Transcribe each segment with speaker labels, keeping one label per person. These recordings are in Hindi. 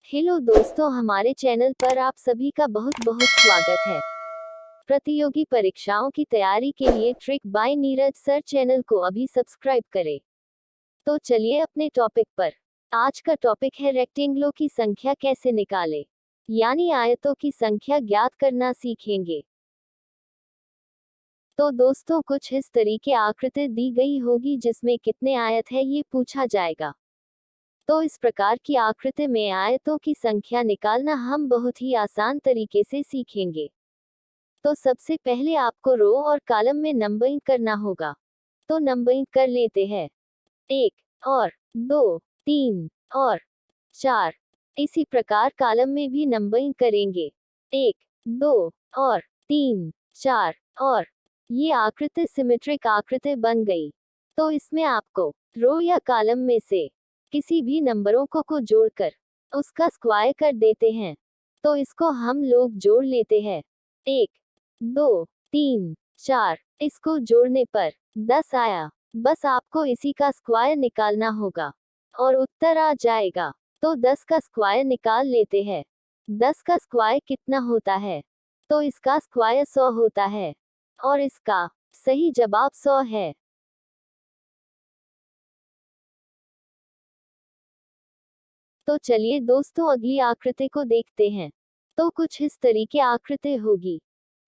Speaker 1: हेलो दोस्तों, हमारे चैनल पर आप सभी का बहुत बहुत स्वागत है। प्रतियोगी परीक्षाओं की तैयारी के लिए trick bye Neeraj sir channel को अभी सब्सक्राइब करें। तो चलिए अपने टॉपिक पर। आज का टॉपिक है रेक्टेंगलों की संख्या कैसे निकालें, यानी आयतों की संख्या ज्ञात करना सीखेंगे। तो दोस्तों, कुछ इस तरीके आकृति दी गई होगी जिसमें कितने आयत है ये पूछा जाएगा। तो इस प्रकार की आकृति में आयतों की संख्या निकालना हम बहुत ही आसान तरीके से सीखेंगे। तो सबसे पहले आपको रो और कॉलम में नंबरिंग करना होगा। तो नंबरिंग कर लेते हैं, 1 और 2, 3 और 4। इसी प्रकार कॉलम में भी नंबरिंग करेंगे, 1, 2 और 3, 4 और ये आकृति सिमेट्रिक आकृति बन गई। तो इसमें आपको रो या कॉलम में से किसी भी नंबरों को जोड़कर उसका स्क्वायर कर देते हैं। तो इसको हम लोग जोड़ लेते हैं, 1, 2, 3, 4। इसको जोड़ने पर 10 आया। बस आपको इसी का स्क्वायर निकालना होगा और उत्तर आ जाएगा। तो 10 का स्क्वायर निकाल लेते हैं। 10 का स्क्वायर कितना होता है? तो इसका स्क्वायर 100 होता है और इसका सही जवाब 100 है। तो चलिए दोस्तों, अगली आकृति को देखते हैं। तो कुछ इस तरीके आकृति होगी।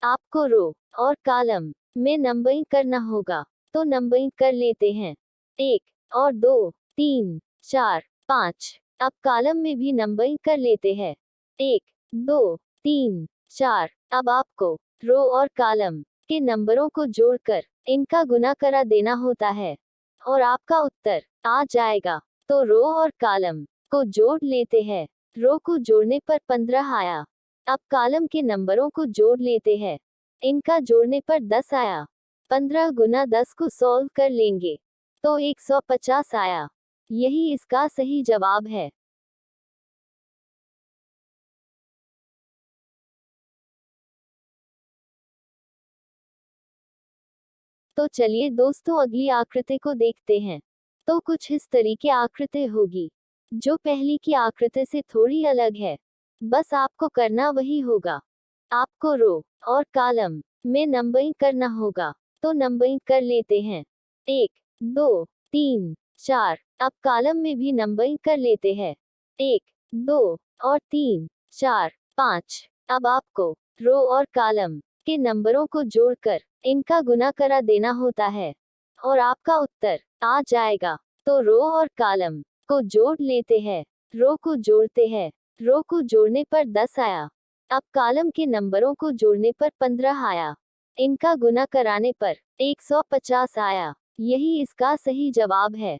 Speaker 1: आपको रो और कॉलम में नंबरिंग करना होगा। तो नंबरिंग कर लेते हैं, 1 और 2, 3, 4, 5। अब कॉलम में भी नंबरिंग कर लेते हैं, 1, 2, 3, 4। अब आपको रो और कॉलम के नंबरों को जोड़कर इनका गुना करा देना होता है और आपका उत्तर आ जाएगा। तो रो और कॉलम को जोड़ लेते हैं। रो को जोड़ने पर 15 आया। अब कॉलम के नंबरों को जोड़ लेते हैं। इनका जोड़ने पर 10 आया। 15 गुना 10 को सॉल्व कर लेंगे तो 150 आया। यही इसका सही जवाब है। तो चलिए दोस्तों, अगली आकृति को देखते हैं। तो कुछ इस तरीके आकृति होगी, जो पहली की आकृति से थोड़ी अलग है। बस आपको करना वही होगा। आपको रो और कॉलम में नंबरिंग करना होगा। तो नंबरिंग कर लेते हैं, 1, 2, 3, 4। अब कॉलम में भी नंबरिंग कर लेते हैं, 1, 2 और 3, 4, 5। अब आपको रो और कॉलम के नंबरों को जोड़कर इनका गुना करा देना होता है और आपका उत्तर आ जाएगा। तो रो और कॉलम को जोड़ लेते हैं। रो को जोड़ते हैं। रो को जोड़ने पर 10 आया। अब कॉलम के नंबरों को जोड़ने पर 15 आया। इनका गुना कराने पर 150 आया। यही इसका सही जवाब है।